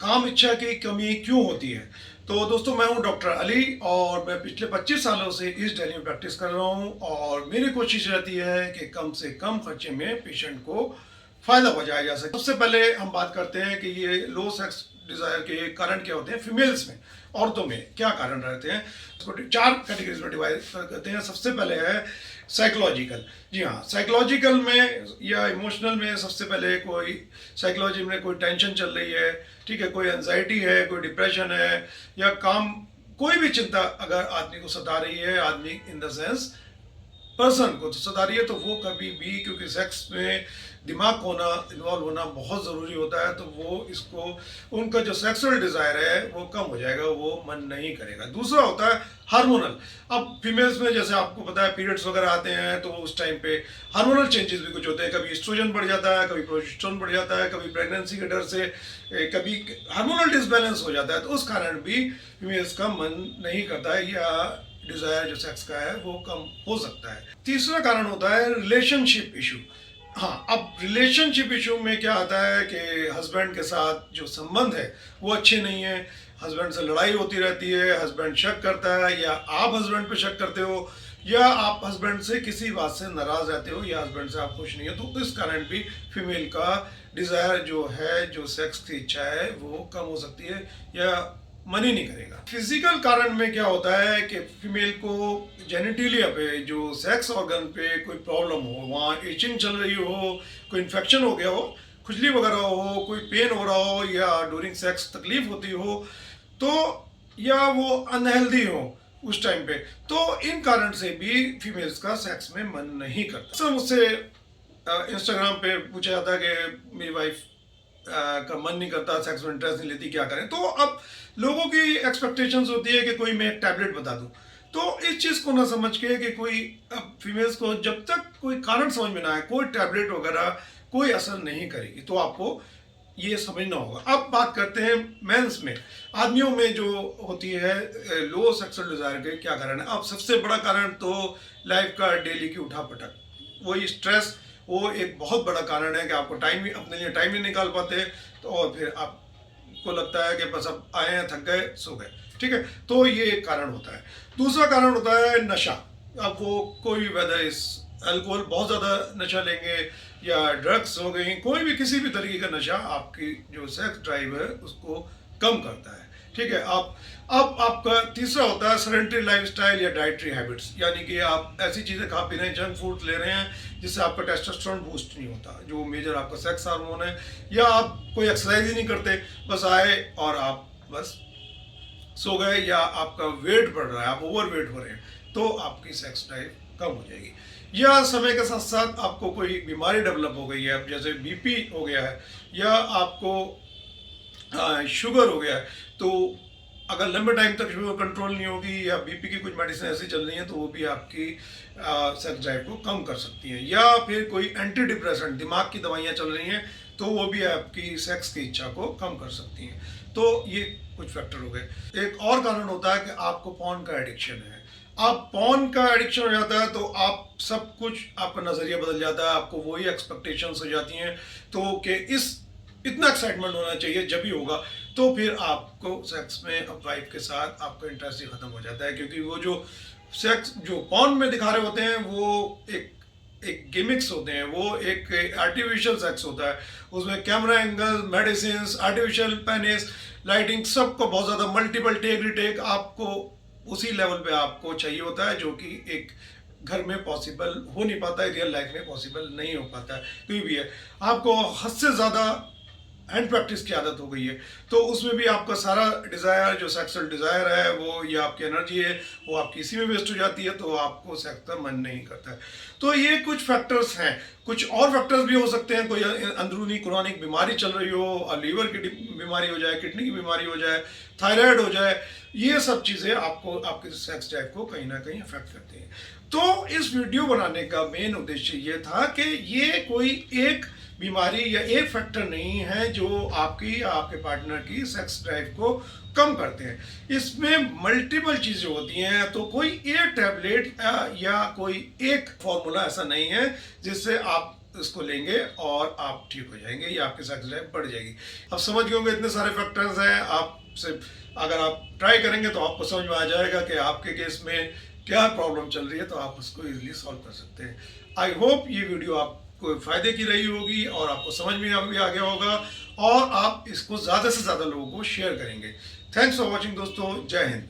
काम इच्छा की कमी क्यों होती है। तो दोस्तों, मैं हूं डॉक्टर अली और मैं पिछले 25 सालों से ईस्ट दिल्ली में प्रैक्टिस कर रहा हूं और मेरी कोशिश रहती है कि कम से कम खर्चे में पेशेंट को फ़ायदा पहुंचाया जा सके। सबसे पहले हम बात करते हैं कि ये लो सेक्स डिज़ायर के कारण क्या होते हैं फीमेल्स में, औरतों में क्या कारण रहते हैं। इसको 4 कैटेगरीज में डिवाइड करते हैं। सबसे पहले है साइकोलॉजिकल। जी हाँ, साइकोलॉजिकल में या इमोशनल में सबसे पहले कोई साइकोलॉजी में कोई टेंशन चल रही है, ठीक है, कोई एंजाइटी है, कोई डिप्रेशन है या काम कोई भी चिंता अगर आदमी को सता रही है, आदमी इन द सेंस पर्सन को तो सता रही है, तो वो कभी भी, क्योंकि सेक्स में दिमाग होना, इन्वॉल्व होना बहुत ज़रूरी होता है, तो वो इसको उनका जो सेक्सुअल डिज़ायर है वो कम हो जाएगा, वो मन नहीं करेगा। दूसरा होता है हार्मोनल। अब फीमेल्स में जैसे आपको पता है पीरियड्स वगैरह आते हैं, तो उस टाइम पे हार्मोनल चेंजेस भी कुछ होते हैं। कभी एस्ट्रोजन बढ़ जाता है, कभी प्रोजेस्टेरोन बढ़ जाता है, कभी प्रेगनेंसी के डर से कभी हार्मोनल डिसबैलेंस हो जाता है, तो उस कारण भी फीमेल्स का मन नहीं करता है या डिज़ायर जो सेक्स का है वो कम हो सकता है। तीसरा कारण होता है रिलेशनशिप इशू। हाँ, अब रिलेशनशिप इशू में क्या आता है कि हस्बैंड के साथ जो संबंध है वो अच्छे नहीं है, हस्बैंड से लड़ाई होती रहती है, हस्बैंड शक करता है या आप हस्बैंड पे शक करते हो या आप हस्बैंड से किसी बात से नाराज रहते हो या हस्बैंड से आप खुश नहीं हो, तो इस कारण भी फीमेल का डिज़ायर जो है, जो सेक्स की इच्छा है वो कम हो सकती है या मन ही नहीं करेगा। फिजिकल कारण में क्या होता है कि फीमेल को जेनिटेलिया पे, जो सेक्स ऑर्गन पे कोई प्रॉब्लम हो, वहाँ इचिंग चल रही हो, कोई इन्फेक्शन हो गया हो, खुजली वगैरह हो, कोई पेन हो रहा हो या ड्यूरिंग सेक्स तकलीफ होती हो, तो या वो अनहेल्दी हो उस टाइम पे, तो इन कारण से भी फीमेल्स का सेक्स में मन नहीं करता। सर, मुझसे इंस्टाग्राम पे पूछा जाता है कि मेरी वाइफ का मन नहीं करता, सेक्स में इंटरेस्ट नहीं लेती, क्या करें। तो अब लोगों की एक्सपेक्टेशंस होती है कि कोई मैं एक टैबलेट बता दूं, तो इस चीज़ को ना समझ के कि कोई, अब फीमेल्स को जब तक कोई कारण समझ में ना आए, कोई टैबलेट वगैरह कोई असर नहीं करेगी, तो आपको ये समझना होगा। अब बात करते हैं मेंस में, आदमियों में जो होती है लो सेक्सुअल डिजायर के क्या कारण है। अब सबसे बड़ा कारण तो लाइफ का डेली की उठापटक, वही स्ट्रेस, वो एक बहुत बड़ा कारण है कि आपको टाइम ही, अपने लिए टाइम नहीं निकाल पाते, तो और फिर आपको लगता है कि बस अब आए हैं, थक गए, सो गए, ठीक है। तो ये एक कारण होता है। दूसरा कारण होता है नशा। आपको कोई, वेदर इस अल्कोहल, बहुत ज़्यादा नशा लेंगे या ड्रग्स हो गई, कोई भी किसी भी तरीके का नशा आपकी जो सेक्स ड्राइव है उसको कम करता है, ठीक है। अब आपका तीसरा होता है सेडेंटरी लाइफस्टाइल या डाइटरी हैबिट्स, यानी कि आप ऐसी चीज़ें खा पी रहे हैं, जंक फूड ले रहे हैं जिससे आपका टेस्टोस्टेरोन बूस्ट नहीं होता, जो मेजर आपका सेक्स हार्मोन है, या आप कोई एक्सरसाइज ही नहीं करते, बस आए और आप बस सो गए, या आपका वेट बढ़ रहा है, आप ओवर वेट हो रहे हैं, तो आपकी सेक्स ड्राइव कम हो जाएगी। या समय के साथ साथ आपको कोई बीमारी डेवलप हो गई है, जैसे बीपी हो गया है या आपको शुगर हो गया है, तो अगर लंबे टाइम तक शुगर कंट्रोल नहीं होगी या बीपी की कुछ मेडिसिन ऐसी चल रही है, तो वो भी आपकी सेक्स ड्राइव को कम कर सकती हैं। या फिर कोई एंटी डिप्रेसेंट, दिमाग की दवाइयाँ चल रही हैं, तो वो भी आपकी सेक्स की इच्छा को कम कर सकती हैं। तो ये कुछ फैक्टर हो गए। एक और कारण होता है कि आपको पॉर्न का एडिक्शन है। आप पॉर्न का एडिक्शन हो जाता है तो आप सब कुछ, आपका नज़रिया बदल जाता है, आपको वही एक्सपेक्टेशंस हो जाती हैं, तो कि इस इतना एक्साइटमेंट होना चाहिए, जब भी होगा तो फिर आपको सेक्स में अब वाइफ के साथ आपका इंटरेस्ट ही खत्म हो जाता है, क्योंकि वो जो सेक्स जो पॉर्न में दिखा रहे होते हैं वो एक एक गिमिक्स होते हैं, वो एक आर्टिफिशियल सेक्स होता है, उसमें camera angle, medicine, artificial penis, lighting, सबको बहुत ज़्यादा मल्टीपल टेक रिटेक आपको उसी लेवल पे आपको चाहिए होता है, जो कि एक घर में पॉसिबल हो नहीं पाता है, रियल लाइफ में पॉसिबल नहीं हो पाता है। कोई भी है, आपको हद से ज़्यादा हैंड प्रैक्टिस की आदत हो गई है, तो उसमें भी आपका सारा डिज़ायर, जो सेक्सुअल डिज़ायर है, वो या आपकी एनर्जी है, वो आपकी इसी में वेस्ट हो जाती है, तो आपको सेक्स का मन नहीं करता है। तो ये कुछ फैक्टर्स हैं। कुछ और फैक्टर्स भी हो सकते हैं, कोई अंदरूनी क्रोनिक बीमारी चल रही हो, लीवर की बीमारी हो जाए, किडनी की बीमारी हो जाए, थायराइड हो जाए, ये सब चीज़ें आपको आपके सेक्स ड्राइव को कहीं ना कहीं अफेक्ट करती हैं। तो इस वीडियो बनाने का मेन उद्देश्य ये था कि ये कोई एक बीमारी या एक फैक्टर नहीं है जो आपकी या आपके पार्टनर की सेक्स ड्राइव को कम करते हैं। इसमें मल्टीपल चीज़ें होती हैं, तो कोई एक टैबलेट या कोई एक फॉर्मूला ऐसा नहीं है जिससे आप इसको लेंगे और आप ठीक हो जाएंगे या आपकी सक्सेस लाइफ बढ़ जाएगी। अब समझ गए होंगे इतने सारे फैक्टर्स हैं, आप सिर्फ अगर आप ट्राई करेंगे तो आपको समझ में आ जाएगा कि आपके केस में क्या प्रॉब्लम चल रही है, तो आप उसको इजीली सॉल्व कर सकते हैं। आई होप ये वीडियो आपको फ़ायदे की रही होगी और आपको समझ में भी आ गया होगा और आप इसको ज़्यादा से ज़्यादा लोगों को शेयर करेंगे। थैंक्स फॉर वॉचिंग दोस्तों, जय हिंद।